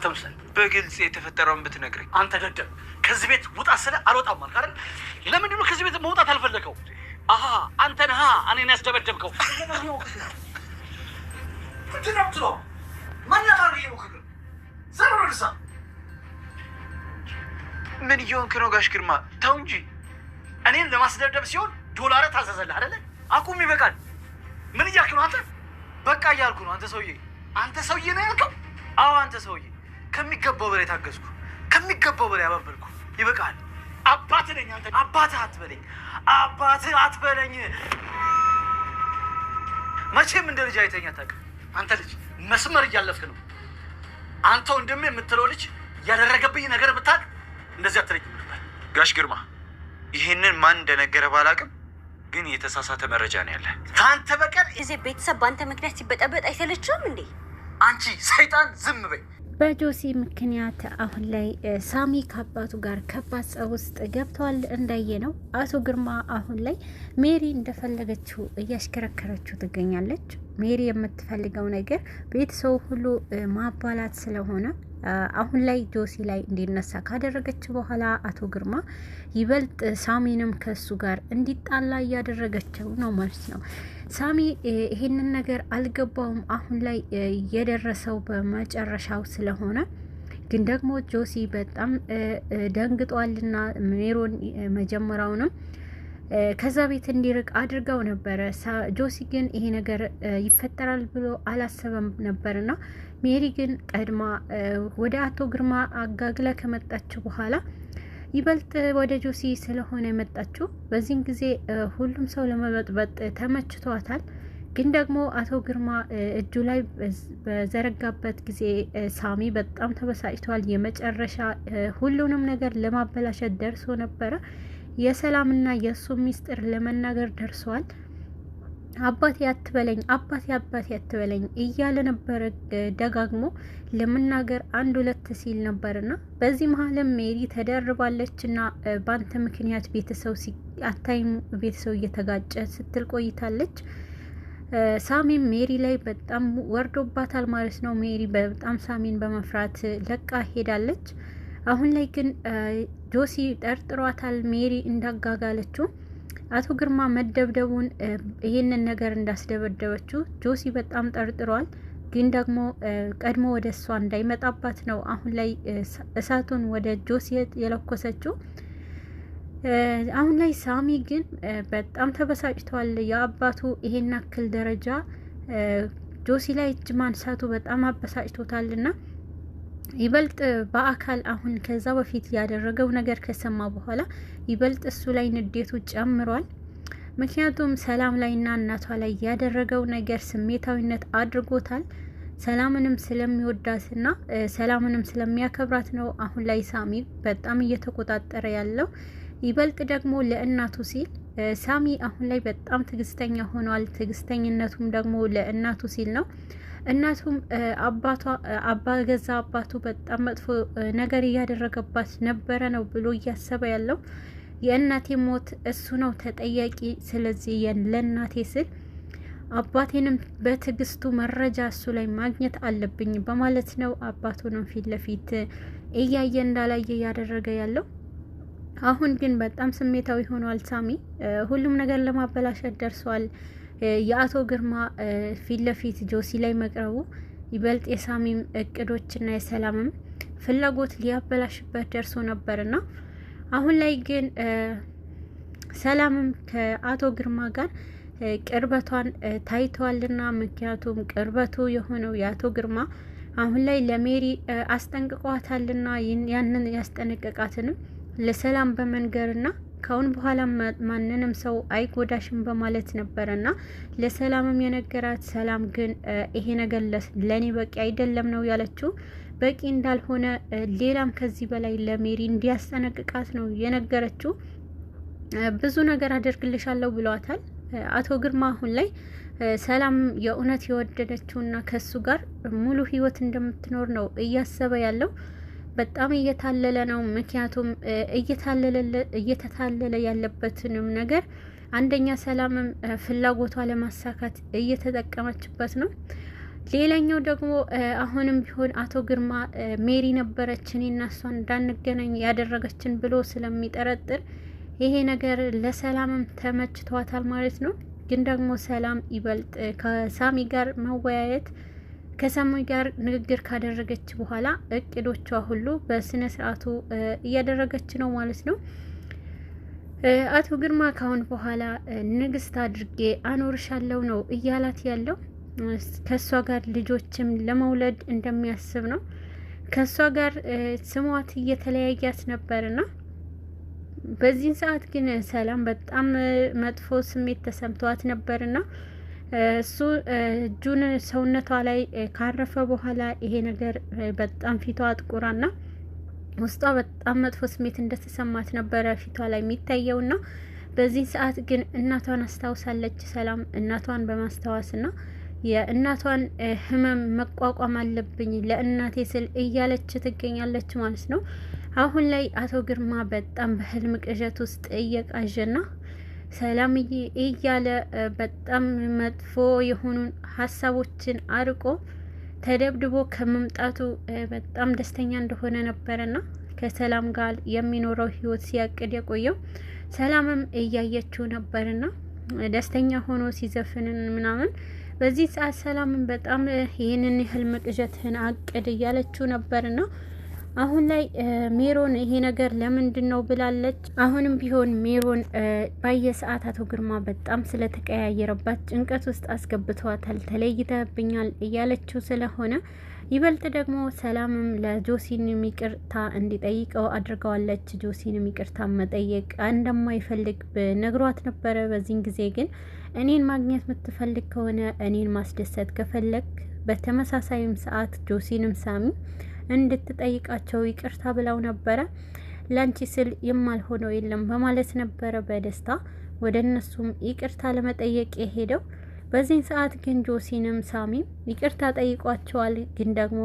አትምሰል። በግልጽ የተፈጠረውን ብትነግረኝ። አንተ ደደብ፣ ከዚህ ቤት ውጣ ስለ አልወጣም አልክ አይደል? ለምንድን ነው ከዚህ ቤት መውጣት አልፈለከው? አሃ አንተ ነህ እኔን ያስደበደብከው። ትናምት ነው ማንኛውም ይሞክር ዘሩርሳ ምን እየሆንክ ነው ጋሽ ግርማ? ተው እንጂ። እኔን ለማስደብደብ ሲሆን ዶላር ታዘዘልህ አይደለ? አቁም፣ ይበቃል። ምን እያልክ ነው አንተ? በቃ እያልኩ ነው። አንተ ሰውዬ ነው ያልከው? አዎ አንተ ሰውዬ። ከሚገባው በላይ ታገዝኩ፣ ከሚገባው በላይ አባበልኩ። ይበቃል። አባትህ ነኝ አንተ። አባትህ አትበለኝ፣ አባትህ አትበለኝ። መቼም እንደ ልጅ አይተኸኝ አታውቅም። አንተ ልጅ መስመር እያለፍክ ነው። አንተ ወንድሜ የምትለው ልጅ ያደረገብኝ ነገር ብታውቅ እንደዚህ አትለኝም ነበር። ጋሽ ግርማ ይሄንን ማን እንደነገረ ባላውቅም ግን የተሳሳተ መረጃ ነው ያለ። ከአንተ በቀር እዚህ ቤተሰብ በአንተ ምክንያት ሲበጠበጥ አይሰለችም እንዴ? አንቺ ሰይጣን ዝም በይ። በጆሲ ምክንያት አሁን ላይ ሳሚ ከአባቱ ጋር ከባድ ጸብ ውስጥ ገብተዋል። እንዳየ ነው አቶ ግርማ አሁን ላይ ሜሪ እንደፈለገችው እያሽከረከረችው ትገኛለች። ሜሪ የምትፈልገው ነገር ቤተሰቡ ሁሉ ማባላት ስለሆነ አሁን ላይ ጆሲ ላይ እንዲነሳ ካደረገች በኋላ አቶ ግርማ ይበልጥ ሳሚንም ከሱ ጋር እንዲጣላ እያደረገችው ነው ማለት ነው። ሳሚ ይሄንን ነገር አልገባውም። አሁን ላይ የደረሰው በመጨረሻው ስለሆነ ግን ደግሞ ጆሲ በጣም ደንግጧልና ሜሮን መጀመሪያውንም ከዛ ቤት እንዲርቅ አድርገው ነበረ። ጆሲ ግን ይሄ ነገር ይፈጠራል ብሎ አላሰበም ነበርና ሜሪ ግን ቀድማ ወደ አቶ ግርማ አጋግላ ከመጣችው በኋላ ይበልጥ ወደ ጆሲ ስለሆነ የመጣችው በዚህን ጊዜ ሁሉም ሰው ለመበጥበጥ ተመችቷታል። ግን ደግሞ አቶ ግርማ እጁ ላይ በዘረጋበት ጊዜ ሳሚ በጣም ተበሳጭቷል። የመጨረሻ ሁሉንም ነገር ለማበላሸት ደርሶ ነበረ። የሰላምና የእሱ ሚስጥር ለመናገር ደርሰዋል። አባቴ አትበለኝ፣ አባቴ አትበለኝ እያለ ነበረ ደጋግሞ ለመናገር አንድ ሁለት ሲል ነበርና በዚህ መሀልም ሜሪ ተደርባለችና በአንተ ምክንያት ቤተሰው አታይም ቤተሰው እየተጋጨ ስትል ቆይታለች። ሳሚም ሜሪ ላይ በጣም ወርዶባታል ማለት ነው። ሜሪ በጣም ሳሚን በመፍራት ለቃ ሄዳለች። አሁን ላይ ግን ጆሲ ጠርጥሯታል ሜሪ እንዳጋጋለችው አቶ ግርማ መደብደቡን ይሄንን ነገር እንዳስደበደበችው ጆሲ በጣም ጠርጥሯል። ግን ደግሞ ቀድሞ ወደ እሷ እንዳይመጣባት ነው አሁን ላይ እሳቱን ወደ ጆሲ የለኮሰችው። አሁን ላይ ሳሚ ግን በጣም ተበሳጭቷል። የአባቱ ይሄን ያክል ደረጃ ጆሲ ላይ እጅ ማንሳቱ በጣም አበሳጭቶታልና ይበልጥ በአካል አሁን ከዛ በፊት ያደረገው ነገር ከሰማ በኋላ ይበልጥ እሱ ላይ ንዴቱ ጨምሯል። ምክንያቱም ሰላም ላይና እናቷ ላይ ያደረገው ነገር ስሜታዊነት አድርጎታል። ሰላምንም ስለሚወዳትና ሰላምንም ስለሚያከብራት ነው አሁን ላይ ሳሚ በጣም እየተቆጣጠረ ያለው። ይበልጥ ደግሞ ለእናቱ ሲል ሳሚ አሁን ላይ በጣም ትዕግስተኛ ሆኗል። ትዕግስተኝነቱም ደግሞ ለእናቱ ሲል ነው። እናቱም ገዛ አባቱ በጣም መጥፎ ነገር እያደረገባት ነበረ ነው ብሎ እያሰበ ያለው። የእናቴ ሞት እሱ ነው ተጠያቂ። ስለዚህ ለእናቴ ስል አባቴንም በትዕግስቱ መረጃ እሱ ላይ ማግኘት አለብኝ በማለት ነው አባቱንም ፊት ለፊት እያየ እንዳላየ እያደረገ ያለው። አሁን ግን በጣም ስሜታዊ ሆኗል ሳሚ። ሁሉም ነገር ለማበላሸት ደርሷል። የአቶ ግርማ ፊት ለፊት ጆሲ ላይ መቅረቡ ይበልጥ የሳሚም እቅዶችና የሰላምም ፍላጎት ሊያበላሽበት ደርሶ ነበርና አሁን ላይ ግን ሰላምም ከአቶ ግርማ ጋር ቅርበቷን ታይተዋልና ምክንያቱም ቅርበቱ የሆነው የአቶ ግርማ አሁን ላይ ለሜሪ አስጠንቅቋታልና ያንን ያስጠነቀቃትንም ለሰላም በመንገርና ካሁን በኋላ ማንንም ሰው አይጎዳሽም በማለት ነበረና ለሰላምም የነገራት። ሰላም ግን ይሄ ነገር ለኔ በቂ አይደለም ነው ያለችው። በቂ እንዳልሆነ ሌላም ከዚህ በላይ ለሜሪ እንዲያስጠነቅቃት ነው የነገረችው። ብዙ ነገር አደርግልሻለሁ ብሏታል አቶ ግርማ። አሁን ላይ ሰላም የእውነት የወደደችውና ከሱ ጋር ሙሉ ህይወት እንደምትኖር ነው እያሰበ ያለው። በጣም እየታለለ ነው። ምክንያቱም እየተታለለ ያለበትንም ነገር አንደኛ ሰላምም ፍላጎቷ ለማሳካት እየተጠቀመችበት ነው። ሌላኛው ደግሞ አሁንም ቢሆን አቶ ግርማ ሜሪ ነበረች እኔና እሷን እንዳንገናኝ ያደረገችን ብሎ ስለሚጠረጥር ይሄ ነገር ለሰላምም ተመችቷታል ማለት ነው። ግን ደግሞ ሰላም ይበልጥ ከሳሚ ጋር መወያየት ከሳሚ ጋር ንግግር ካደረገች በኋላ እቅዶቿ ሁሉ በስነ ስርዓቱ እያደረገች ነው ማለት ነው። አቶ ግርማ ካሁን በኋላ ንግስት አድርጌ አኖርሻለሁ ነው እያላት ያለው። ከሷ ጋር ልጆችም ለመውለድ እንደሚያስብ ነው። ከሷ ጋር ስሟት እየተለያያት ነበርና በዚህ ሰዓት ግን ሰላም በጣም መጥፎ ስሜት ተሰምቷት ነበርና እሱ እጁን ሰውነቷ ላይ ካረፈ በኋላ ይሄ ነገር በጣም ፊቷ አጥቁራና ውስጧ በጣም መጥፎ ስሜት እንደተሰማት ነበረ ፊቷ ላይ የሚታየውና በዚህ ሰዓት ግን እናቷን አስታውሳለች። ሰላም እናቷን በማስታወስና የእናቷን ህመም መቋቋም አለብኝ ለእናቴ ስል እያለች ትገኛለች ማለት ነው። አሁን ላይ አቶ ግርማ በጣም በህልም ቅዠት ውስጥ እየቃዠና ሰላምዬ እያለ በጣም መጥፎ የሆኑ ሀሳቦችን አርቆ ተደብድቦ ከመምጣቱ በጣም ደስተኛ እንደሆነ ነበረና ከሰላም ጋር የሚኖረው ህይወት ሲያቅድ የቆየው ሰላምም እያየችው ነበርና ደስተኛ ሆኖ ሲዘፍንን ምናምን በዚህ ሰዓት ሰላምን በጣም ይህንን ህልም ቅዠትህን አቅድ እያለችው ነበርና አሁን ላይ ሜሮን ይሄ ነገር ለምንድን ነው ብላለች። አሁንም ቢሆን ሜሮን በየሰዓት አቶ ግርማ በጣም ስለተቀያየረባት ጭንቀት ውስጥ አስገብተዋታል። ተለይተብኛል እያለችው ስለሆነ ይበልጥ ደግሞ ሰላምም ለጆሲን ይቅርታ እንዲጠይቀው አድርገዋለች። ጆሲን ይቅርታ መጠየቅ እንደማይፈልግ ነግሯት ነበረ። በዚህን ጊዜ ግን እኔን ማግኘት የምትፈልግ ከሆነ እኔን ማስደሰት ከፈለግ በተመሳሳይም ሰዓት ጆሲንም ሳሚ እንድትጠይቃቸው ይቅርታ ብለው ነበረ። ላንቺ ስል የማልሆነው የለም በማለት ነበረ በደስታ ወደ እነሱም ይቅርታ ለመጠየቅ የሄደው። በዚህ ሰዓት ግን ጆሲንም ሳሚም ይቅርታ ጠይቋቸዋል። ግን ደግሞ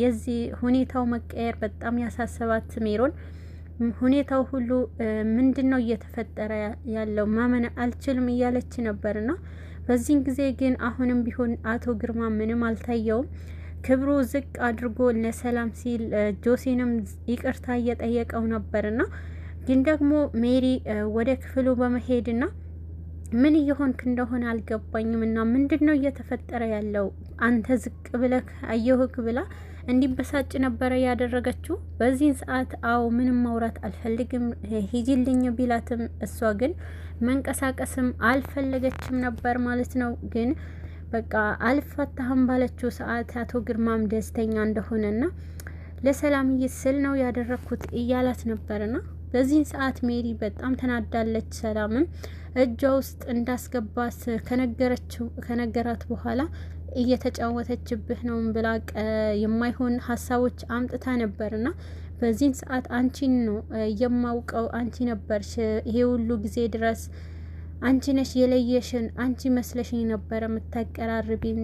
የዚህ ሁኔታው መቀየር በጣም ያሳሰባት ሜሮን ሁኔታው ሁሉ ምንድነው እየተፈጠረ ያለው ማመን አልችልም እያለች ነበርና በዚህን ጊዜ ግን አሁንም ቢሆን አቶ ግርማ ምንም አልታየውም። ክብሩ ዝቅ አድርጎ ለሰላም ሲል ጆሲንም ይቅርታ እየጠየቀው ነበርና ግን ደግሞ ሜሪ ወደ ክፍሉ በመሄድና ምን እየሆንክ እንደሆነ አልገባኝም እና ምንድነው እየተፈጠረ ያለው አንተ ዝቅ ብለህ አየሁክ ብላ እንዲበሳጭ ነበረ ያደረገችው። በዚህ ሰዓት አው ምንም ማውራት አልፈልግም ሂጂልኝ ቢላትም እሷ ግን መንቀሳቀስም አልፈለገችም ነበር ማለት ነው። ግን በቃ አልፈታህም ባለችው ሰዓት አቶ ግርማም ደስተኛ እንደሆነና ለሰላም ይስል ነው ያደረኩት እያላት ነበርና በዚህ ሰዓት ሜሪ በጣም ተናዳለች። ሰላምም እጇ ውስጥ እንዳስገባት ከነገራት በኋላ እየተጫወተችብህ ነው ብላ የማይሆን ሀሳቦች አምጥታ ነበርና በዚህ ሰዓት አንቺን ነው የማውቀው አንቺ ነበርሽ ይሄ ሁሉ ጊዜ ድረስ አንቺ ነሽ የለየሽን አንቺ መስለሽኝ ነበር የምታቀራርቢን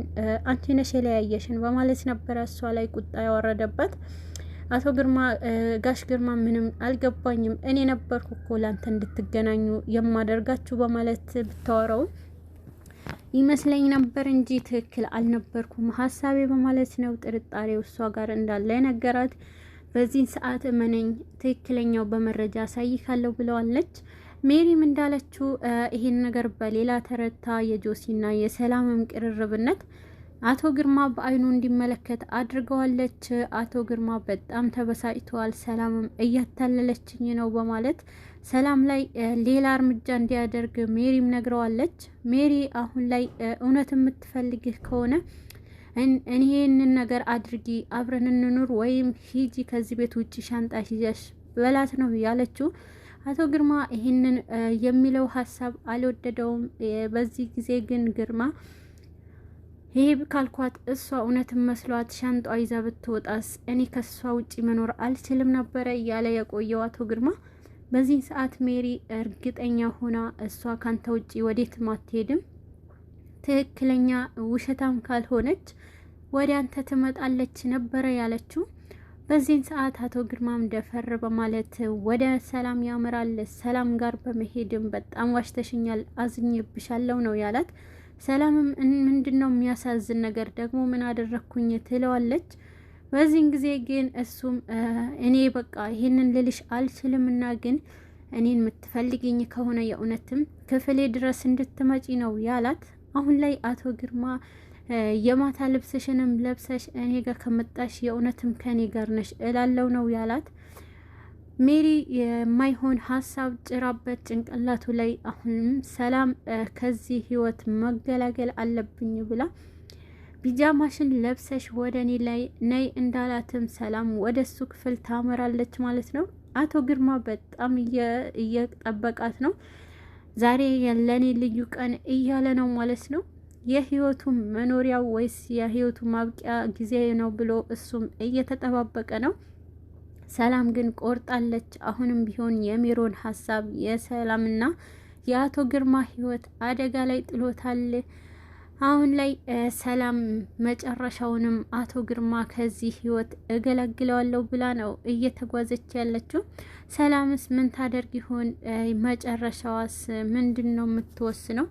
አንቺ ነሽ የለያየሽን በማለት ነበር እሷ ላይ ቁጣ ያወረደበት። አቶ ግርማ ጋሽ ግርማ ምንም አልገባኝም እኔ ነበርኩ እኮ ላንተ እንድትገናኙ የማደርጋችሁ በማለት ብታወራው ይመስለኝ ነበር እንጂ ትክክል አልነበርኩም ሀሳቤ በማለት ነው ጥርጣሬው እሷ ጋር እንዳለ ነገራት። በዚህ ሰዓት እመነኝ ትክክለኛው በመረጃ አሳይካለሁ ብለዋለች። ሜሪም እንዳለችው ይሄን ነገር በሌላ ተረታ የጆሲና የሰላምም ቅርርብነት አቶ ግርማ በአይኑ እንዲመለከት አድርገዋለች። አቶ ግርማ በጣም ተበሳጭተዋል። ሰላምም እያታለለችኝ ነው በማለት ሰላም ላይ ሌላ እርምጃ እንዲያደርግ ሜሪም ነግረዋለች። ሜሪ አሁን ላይ እውነት የምትፈልግህ ከሆነ ይሄንን ነገር አድርጊ አብረን እንኑር ወይም ሂጂ ከዚህ ቤት ውጪ ሻንጣ ይዘሽ በላት ነው ያለችው። አቶ ግርማ ይሄንን የሚለው ሀሳብ አልወደደውም። በዚህ ጊዜ ግን ግርማ ይሄ ካልኳት እሷ እውነትም መስሏት ሻንጣ ይዛ ብትወጣስ እኔ ከሷ ውጪ መኖር አልችልም ነበረ እያለ የቆየው አቶ ግርማ በዚህ ሰዓት ሜሪ እርግጠኛ ሆና እሷ ካንተ ውጪ ወዴትም አትሄድም ትክክለኛ ውሸታም ካልሆነች ወደ አንተ ትመጣለች ነበረ ያለችው። በዚህ ሰዓት አቶ ግርማም ደፈር በማለት ወደ ሰላም ያመራል። ሰላም ጋር በመሄድም በጣም ዋሽተሽኛል አዝኜብሻለሁ ነው ያላት። ሰላምም ምንድነው የሚያሳዝን ነገር ደግሞ ምን አደረኩኝ ትለዋለች። በዚህን ጊዜ ግን እሱም እኔ በቃ ይሄንን ልልሽ አልችልምና ግን እኔን የምትፈልጊኝ ከሆነ የእውነትም ክፍሌ ድረስ እንድትመጪ ነው ያላት። አሁን ላይ አቶ ግርማ የማታ ልብስሽንም ለብሰሽ እኔ ጋር ከመጣሽ የእውነትም ከኔ ጋር ነሽ እላለው ነው ያላት። ሜሪ የማይሆን ሀሳብ ጭራበት ጭንቅላቱ ላይ አሁንም ሰላም ከዚህ ህይወት መገላገል አለብኝ ብላ ቢጃማሽን ለብሰሽ ወደ እኔ ላይ ነይ እንዳላትም ሰላም ወደ እሱ ክፍል ታመራለች ማለት ነው። አቶ ግርማ በጣም እየጠበቃት ነው። ዛሬ ለኔ ልዩ ቀን እያለ ነው ማለት ነው። የህይወቱ መኖሪያው ወይስ የህይወቱ ማብቂያ ጊዜ ነው ብሎ እሱም እየተጠባበቀ ነው። ሰላም ግን ቆርጣለች። አሁንም ቢሆን የሜሮን ሀሳብ የሰላምና የአቶ ግርማ ህይወት አደጋ ላይ ጥሎታል። አሁን ላይ ሰላም መጨረሻውንም አቶ ግርማ ከዚህ ህይወት እገላግለዋለሁ ብላ ነው እየተጓዘች ያለችው። ሰላምስ ምን ታደርግ ይሆን? መጨረሻዋስ ምንድን ነው የምትወስነው?